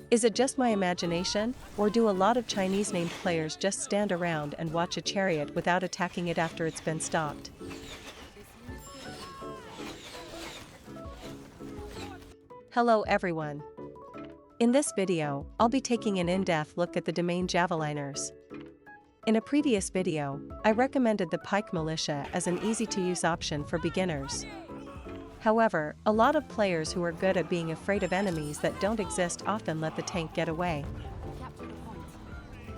Is it just my imagination, or do a lot of Chinese named players just stand around and watch a chariot without attacking it after it's been stopped? Hello everyone. In this video, I'll be taking an in-depth look at the Demesne Javelineers. In a previous video, I recommended the Pike Militia as an easy-to-use option for beginners. However, a lot of players who are good at being afraid of enemies that don't exist often let the tank get away.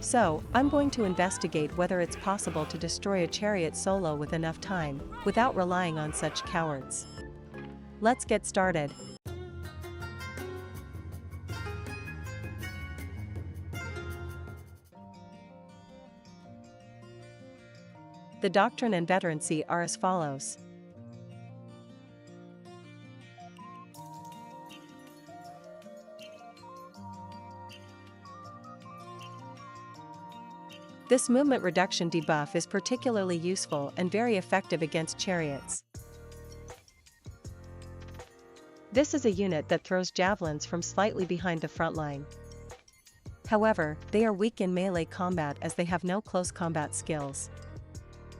So, I'm going to investigate whether it's possible to destroy a chariot solo with enough time, without relying on such cowards. Let's get started. The doctrine and veterancy are as follows. This movement reduction debuff is particularly useful and very effective against chariots. This is a unit that throws javelins from slightly behind the front line. However, they are weak in melee combat as they have no close combat skills.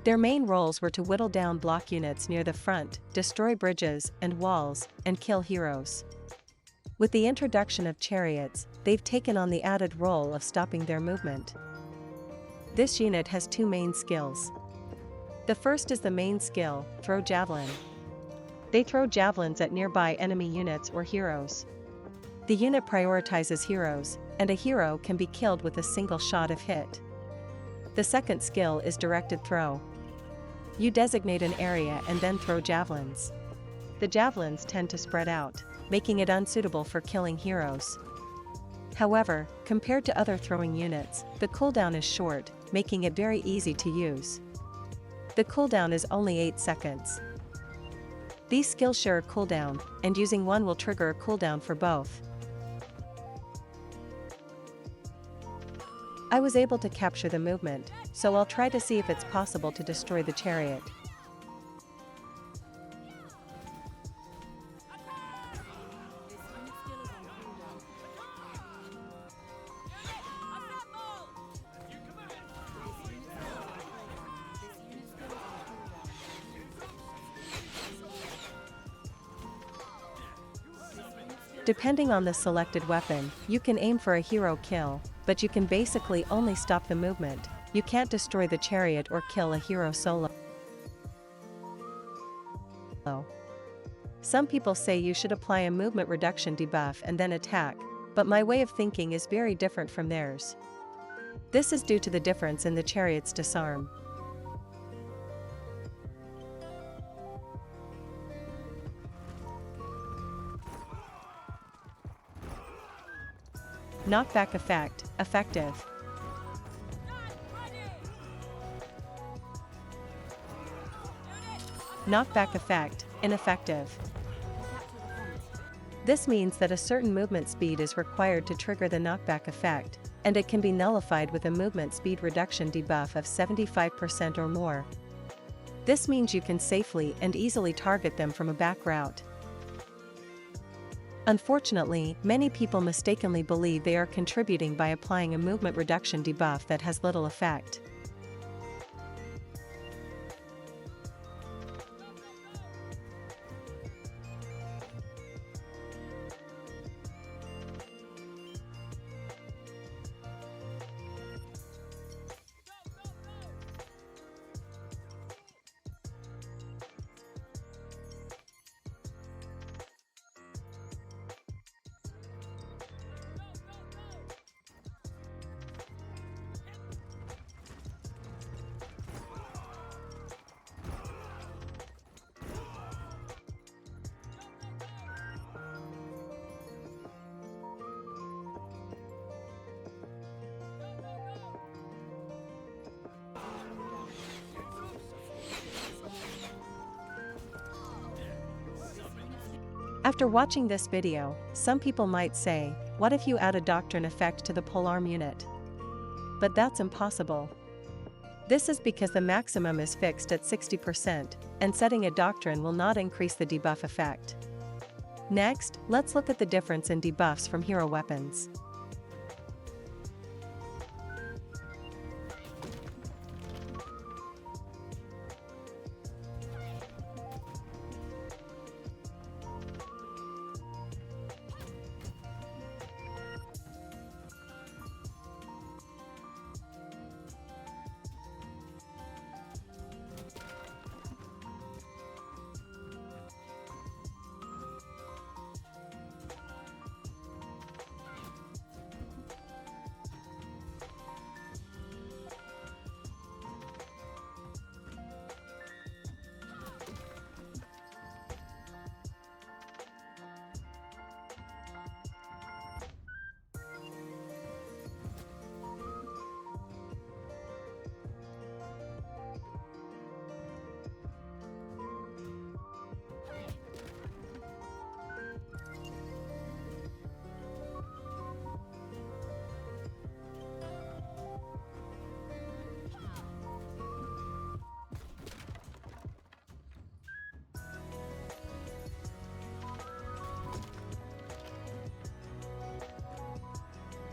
Their main roles were to whittle down block units near the front, destroy bridges and walls, and kill heroes. With the introduction of chariots, they've taken on the added role of stopping their movement. This unit has two main skills. The first is the main skill, Throw Javelin. They throw javelins at nearby enemy units or heroes. The unit prioritizes heroes, and a hero can be killed with a single shot if hit. The second skill is Directed Throw. You designate an area and then throw javelins. The javelins tend to spread out, making it unsuitable for killing heroes. However, compared to other throwing units, the cooldown is short, making it very easy to use. The cooldown is only 8 seconds. These skills share a cooldown, and using one will trigger a cooldown for both. I was able to capture the movement, so I'll try to see if it's possible to destroy the chariot. Depending on the selected weapon, you can aim for a hero kill, but you can basically only stop the movement. You can't destroy the chariot or kill a hero solo. Some people say you should apply a movement reduction debuff and then attack, but my way of thinking is very different from theirs. This is due to the difference in the chariot's disarm. Knockback effect, effective. Knockback effect, ineffective. This means that a certain movement speed is required to trigger the knockback effect, and it can be nullified with a movement speed reduction debuff of 75% or more. This means you can safely and easily target them from a back route. Unfortunately, many people mistakenly believe they are contributing by applying a movement reduction debuff that has little effect. After watching this video, some people might say, what if you add a doctrine effect to the polearm unit? But that's impossible. This is because the maximum is fixed at 60%, and setting a doctrine will not increase the debuff effect. Next, let's look at the difference in debuffs from hero weapons.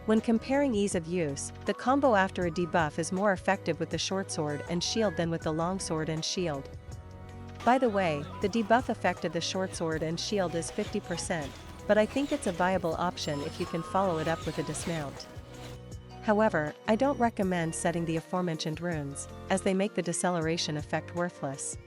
When comparing ease of use, the combo after a debuff is more effective with the short sword and shield than with the long sword and shield. By the way, the debuff effect of the short sword and shield is 50%, but I think it's a viable option if you can follow it up with a dismount. However, I don't recommend setting the aforementioned runes, as they make the deceleration effect worthless.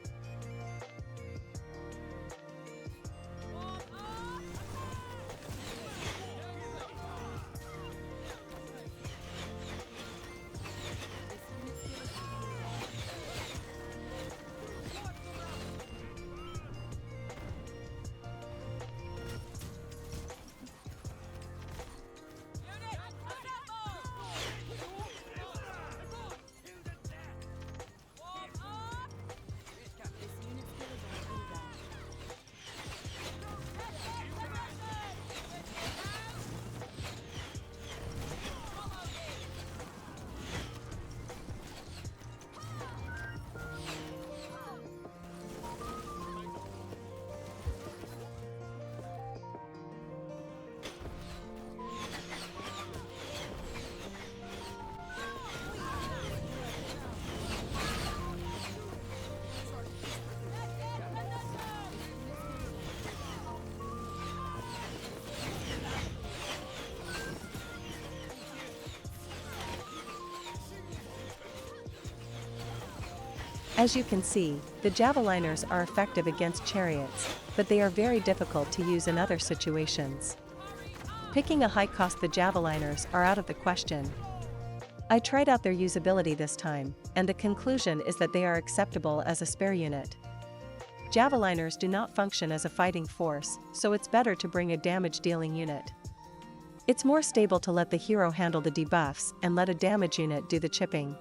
As you can see, the Javelineers are effective against Chariots, but they are very difficult to use in other situations. Picking a high cost, the Javelineers are out of the question. I tried out their usability this time, and the conclusion is that they are acceptable as a spare unit. Javelineers do not function as a fighting force, so it's better to bring a damage-dealing unit. It's more stable to let the hero handle the debuffs and let a damage unit do the chipping.